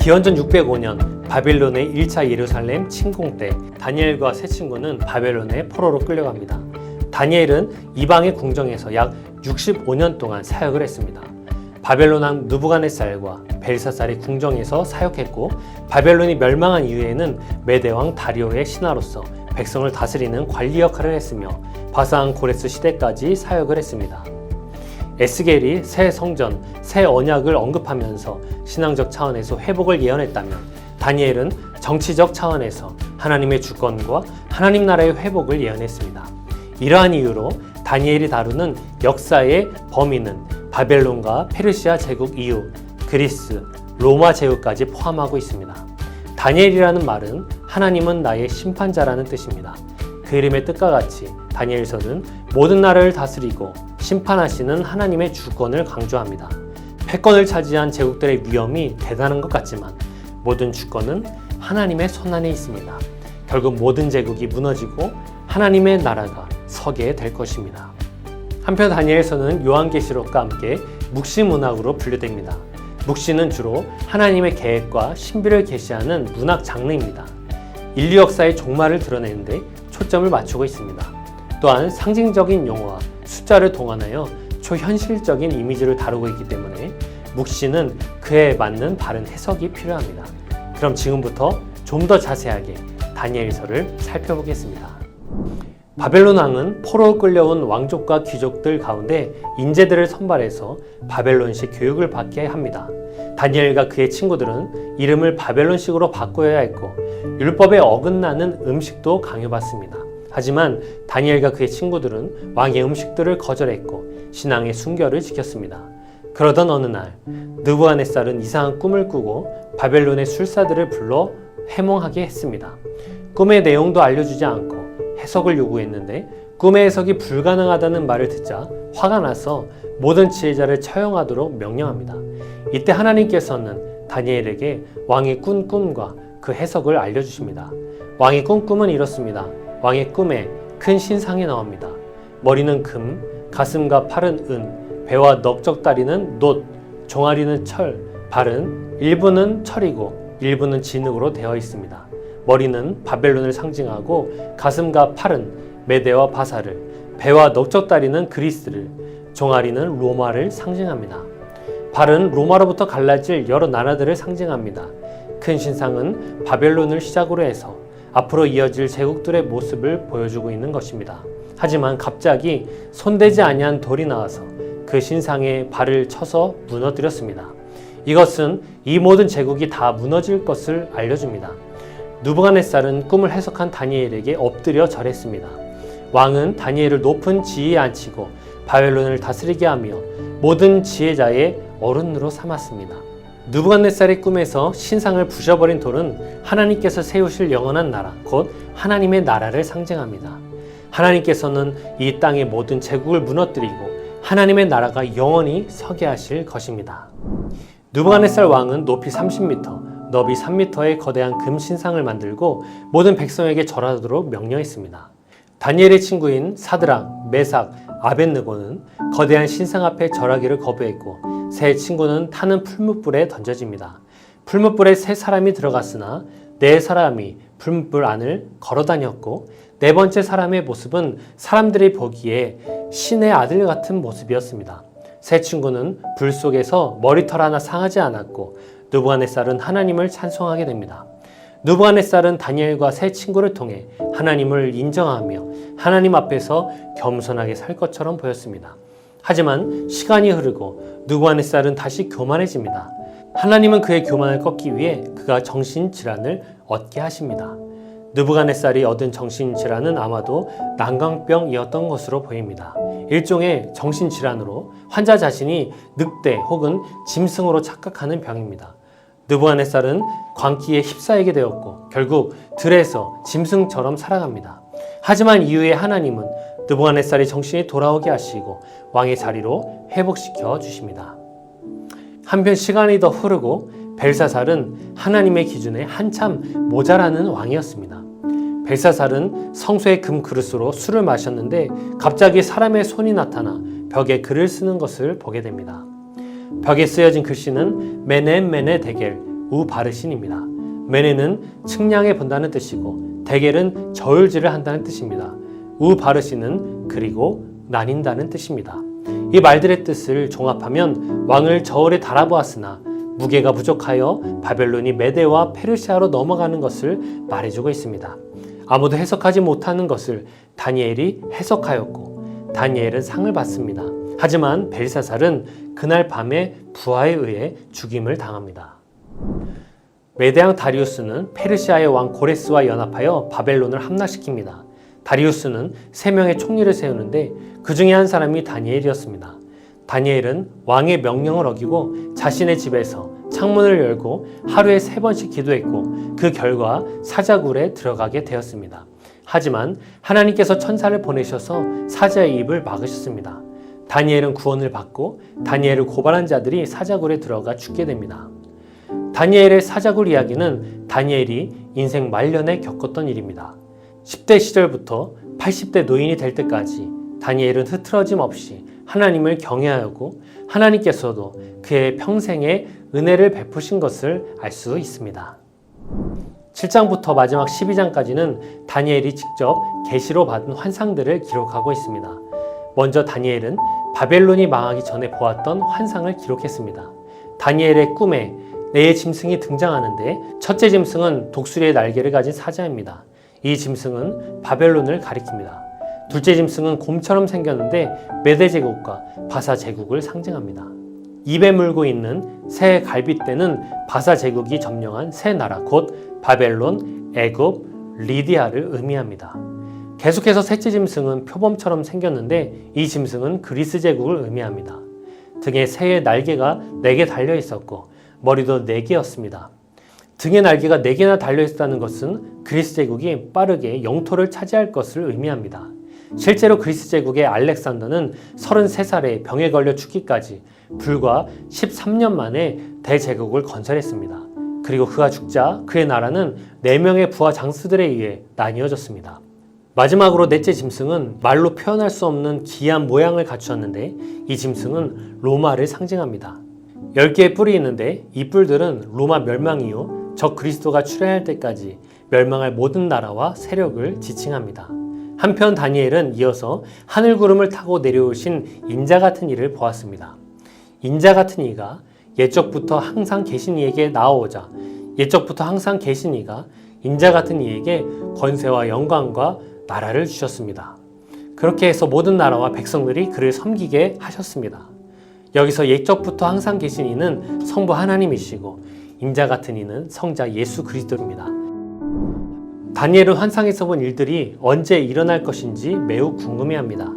기원전 605년 바벨론의 1차 예루살렘 침공 때 다니엘과 세 친구는 바벨론의 포로로 끌려갑니다. 다니엘은 이방의 궁정에서 약 65년 동안 사역을 했습니다. 바벨론 왕 느부갓네살과 벨사살의 궁정에서 사역했고, 바벨론이 멸망한 이후에는 메대 왕 다리오의 신하로서 백성을 다스리는 관리 역할을 했으며 바사왕 고레스 시대까지 사역을 했습니다. 에스겔이 새 성전, 새 언약을 언급하면서 신앙적 차원에서 회복을 예언했다면, 다니엘은 정치적 차원에서 하나님의 주권과 하나님 나라의 회복을 예언했습니다. 이러한 이유로 다니엘이 다루는 역사의 범위는 바벨론과 페르시아 제국 이후 그리스, 로마 제국까지 포함하고 있습니다. 다니엘이라는 말은 하나님은 나의 심판자라는 뜻입니다. 그 이름의 뜻과 같이 다니엘서는 모든 나라를 다스리고 심판하시는 하나님의 주권을 강조합니다. 패권을 차지한 제국들의 위험이 대단한 것 같지만 모든 주권은 하나님의 손안에 있습니다. 결국 모든 제국이 무너지고 하나님의 나라가 서게 될 것입니다. 한편 다니엘서는 요한계시록과 함께 묵시문학으로 분류됩니다. 묵시는 주로 하나님의 계획과 신비를 계시하는 문학 장르입니다. 인류 역사의 종말을 드러내는데 초점을 맞추고 있습니다. 또한 상징적인 용어와 숫자를 동원하여 초현실적인 이미지를 다루고 있기 때문에 묵시는 그에 맞는 바른 해석이 필요합니다. 그럼 지금부터 좀 더 자세하게 다니엘서를 살펴보겠습니다. 바벨론 왕은 포로로 끌려온 왕족과 귀족들 가운데 인재들을 선발해서 바벨론식 교육을 받게 합니다. 다니엘과 그의 친구들은 이름을 바벨론식으로 바꿔야 했고, 율법에 어긋나는 음식도 강요받습니다. 하지만 다니엘과 그의 친구들은 왕의 음식들을 거절했고 신앙의 순결을 지켰습니다. 그러던 어느 날 느부갓네살은 이상한 꿈을 꾸고 바벨론의 술사들을 불러 해몽하게 했습니다. 꿈의 내용도 알려주지 않고 해석을 요구했는데 꿈의 해석이 불가능하다는 말을 듣자 화가 나서 모든 지혜자를 처형하도록 명령합니다. 이때 하나님께서는 다니엘에게 왕이 꾼 꿈과 그 해석을 알려주십니다. 왕이 꾼 꿈은 이렇습니다. 왕의 꿈에 큰 신상이 나옵니다. 머리는 금, 가슴과 팔은 은, 배와 넓적다리는 놋, 종아리는 철, 발은 일부는 철이고 일부는 진흙으로 되어 있습니다. 머리는 바벨론을 상징하고 가슴과 팔은 메대와 바사를, 배와 넓적다리는 그리스를, 종아리는 로마를 상징합니다. 발은 로마로부터 갈라질 여러 나라들을 상징합니다. 큰 신상은 바벨론을 시작으로 해서 앞으로 이어질 제국들의 모습을 보여주고 있는 것입니다. 하지만 갑자기 손대지 아니한 돌이 나와서 그 신상에 발을 쳐서 무너뜨렸습니다. 이것은 이 모든 제국이 다 무너질 것을 알려줍니다. 느부갓네살은 꿈을 해석한 다니엘에게 엎드려 절했습니다. 왕은 다니엘을 높은 지위에 앉히고 바벨론을 다스리게 하며 모든 지혜자의 어른으로 삼았습니다. 느부갓네살의 꿈에서 신상을 부셔버린 돌은 하나님께서 세우실 영원한 나라, 곧 하나님의 나라를 상징합니다. 하나님께서는 이 땅의 모든 제국을 무너뜨리고 하나님의 나라가 영원히 서게 하실 것입니다. 느부갓네살 왕은 높이 30m, 너비 3m의 거대한 금 신상을 만들고 모든 백성에게 절하도록 명령했습니다. 다니엘의 친구인 사드락, 메삭, 아벳느고는 거대한 신상 앞에 절하기를 거부했고 세 친구는 타는 풀무불에 던져집니다. 풀무불에 세 사람이 들어갔으나 네 사람이 풀무불 안을 걸어 다녔고 네 번째 사람의 모습은 사람들이 보기에 신의 아들 같은 모습이었습니다. 세 친구는 불 속에서 머리털 하나 상하지 않았고 느부갓네살은 하나님을 찬송하게 됩니다. 느부갓네살은 다니엘과 세 친구를 통해 하나님을 인정하며 하나님 앞에서 겸손하게 살 것처럼 보였습니다. 하지만 시간이 흐르고 느부갓네살은 다시 교만해집니다. 하나님은 그의 교만을 꺾기 위해 그가 정신질환을 얻게 하십니다. 느부갓네살이 얻은 정신질환은 아마도 난강병이었던 것으로 보입니다. 일종의 정신질환으로 환자 자신이 늑대 혹은 짐승으로 착각하는 병입니다. 느부갓네살은 광기에 휩싸이게 되었고 결국 들에서 짐승처럼 살아갑니다. 하지만 이후에 하나님은 느부갓네살의 정신이 돌아오게 하시고 왕의 자리로 회복시켜 주십니다. 한편 시간이 더 흐르고 벨사살은 하나님의 기준에 한참 모자라는 왕이었습니다. 벨사살은 성소의 금 그릇으로 술을 마셨는데 갑자기 사람의 손이 나타나 벽에 글을 쓰는 것을 보게 됩니다. 벽에 쓰여진 글씨는 메네 메네 데겔 우바르신입니다. 메네는 측량해 본다는 뜻이고 데겔은 저울질을 한다는 뜻입니다. 우바르신은 그리고 나뉜다는 뜻입니다. 이 말들의 뜻을 종합하면 왕을 저울에 달아보았으나 무게가 부족하여 바벨론이 메대와 페르시아로 넘어가는 것을 말해주고 있습니다. 아무도 해석하지 못하는 것을 다니엘이 해석하였고 다니엘은 상을 받습니다. 하지만 벨사살은 그날 밤에 부하에 의해 죽임을 당합니다. 메대왕 다리우스는 페르시아의 왕 고레스와 연합하여 바벨론을 함락시킵니다. 다리우스는 3명의 총리를 세우는데 그 중에 한 사람이 다니엘이었습니다. 다니엘은 왕의 명령을 어기고 자신의 집에서 창문을 열고 하루에 3번씩 기도했고 그 결과 사자굴에 들어가게 되었습니다. 하지만 하나님께서 천사를 보내셔서 사자의 입을 막으셨습니다. 다니엘은 구원을 받고 다니엘을 고발한 자들이 사자굴에 들어가 죽게 됩니다. 다니엘의 사자굴 이야기는 다니엘이 인생 말년에 겪었던 일입니다. 10대 시절부터 80대 노인이 될 때까지 다니엘은 흐트러짐 없이 하나님을 경외하였고 하나님께서도 그의 평생에 은혜를 베푸신 것을 알 수 있습니다. 7장부터 마지막 12장까지는 다니엘이 직접 계시로 받은 환상들을 기록하고 있습니다. 먼저 다니엘은 바벨론이 망하기 전에 보았던 환상을 기록했습니다. 다니엘의 꿈에 4 짐승이 등장하는데 첫째 짐승은 독수리의 날개를 가진 사자입니다. 이 짐승은 바벨론을 가리킵니다. 둘째 짐승은 곰처럼 생겼는데 메대 제국과 바사 제국을 상징합니다. 입에 물고 있는 새 갈빗대는 바사 제국이 점령한 새 나라 곧 바벨론, 애굽, 리디아를 의미합니다. 계속해서 셋째 짐승은 표범처럼 생겼는데 이 짐승은 그리스 제국을 의미합니다. 등에 새의 날개가 4개 달려 있었고 머리도 4개였습니다. 등에 날개가 4개나 달려 있다는 것은 그리스 제국이 빠르게 영토를 차지할 것을 의미합니다. 실제로 그리스 제국의 알렉산더는 33살에 병에 걸려 죽기까지 불과 13년 만에 대제국을 건설했습니다. 그리고 그가 죽자 그의 나라는 4명의 부하 장수들에 의해 나뉘어졌습니다. 마지막으로 넷째 짐승은 말로 표현할 수 없는 기이한 모양을 갖추었는데 이 짐승은 로마를 상징합니다. 10개의 뿔이 있는데 이 뿔들은 로마 멸망 이후 적 그리스도가 출현할 때까지 멸망할 모든 나라와 세력을 지칭합니다. 한편 다니엘은 이어서 하늘 구름을 타고 내려오신 인자 같은 이를 보았습니다. 인자 같은 이가 옛적부터 항상 계신 이에게 나아오자 옛적부터 항상 계신 이가 인자 같은 이에게 권세와 영광과 나라를 주셨습니다. 그렇게 해서 모든 나라와 백성들이 그를 섬기게 하셨습니다. 여기서 옛적부터 항상 계신 이는 성부 하나님이시고 인자 같은 이는 성자 예수 그리스도입니다. 다니엘은 환상에서 본 일들이 언제 일어날 것인지 매우 궁금해합니다.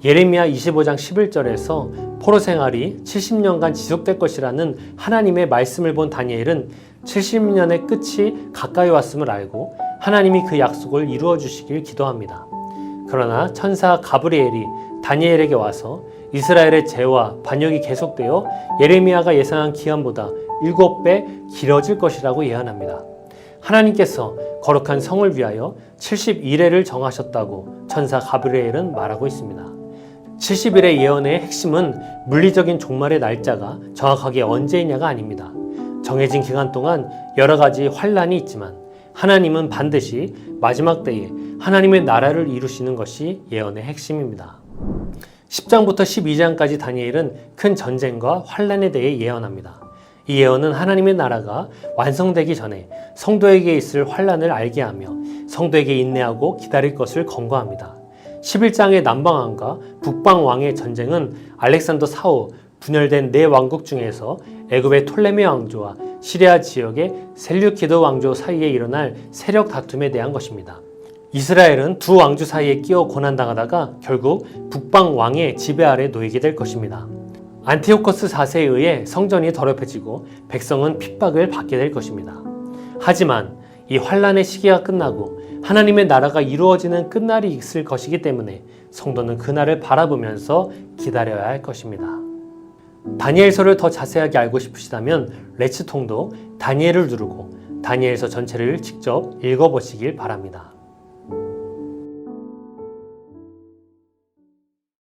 예레미야 25장 11절에서 포로 생활이 70년간 지속될 것이라는 하나님의 말씀을 본 다니엘은 70년의 끝이 가까이 왔음을 알고 하나님이 그 약속을 이루어 주시길 기도합니다. 그러나 천사 가브리엘이 다니엘에게 와서 이스라엘의 죄와 반역이 계속되어 예레미야가 예상한 기한보다 7배 길어질 것이라고 예언합니다. 하나님께서 거룩한 성을 위하여 70일을 정하셨다고 천사 가브리엘은 말하고 있습니다. 70일의 예언의 핵심은 물리적인 종말의 날짜가 정확하게 언제이냐가 아닙니다. 정해진 기간 동안 여러 가지 환란이 있지만 하나님은 반드시 마지막 때에 하나님의 나라를 이루시는 것이 예언의 핵심입니다. 10장부터 12장까지 다니엘은 큰 전쟁과 환란에 대해 예언합니다. 이 예언은 하나님의 나라가 완성되기 전에 성도에게 있을 환란을 알게 하며 성도에게 인내하고 기다릴 것을 권고합니다. 11장의 남방왕과 북방왕의 전쟁은 알렉산더 사후 분열된 4왕국 중에서 애굽의 톨레미 왕조와 시리아 지역의 셀류키드 왕조 사이에 일어날 세력 다툼에 대한 것입니다. 이스라엘은 두 왕조 사이에 끼어 고난당하다가 결국 북방 왕의 지배 아래 놓이게 될 것입니다. 안티오코스 4세에 의해 성전이 더럽혀지고 백성은 핍박을 받게 될 것입니다. 하지만 이 환란의 시기가 끝나고 하나님의 나라가 이루어지는 끝날이 있을 것이기 때문에 성도는 그날을 바라보면서 기다려야 할 것입니다. 다니엘서를 더 자세하게 알고 싶으시다면 레츠통도 다니엘을 누르고 다니엘서 전체를 직접 읽어보시길 바랍니다.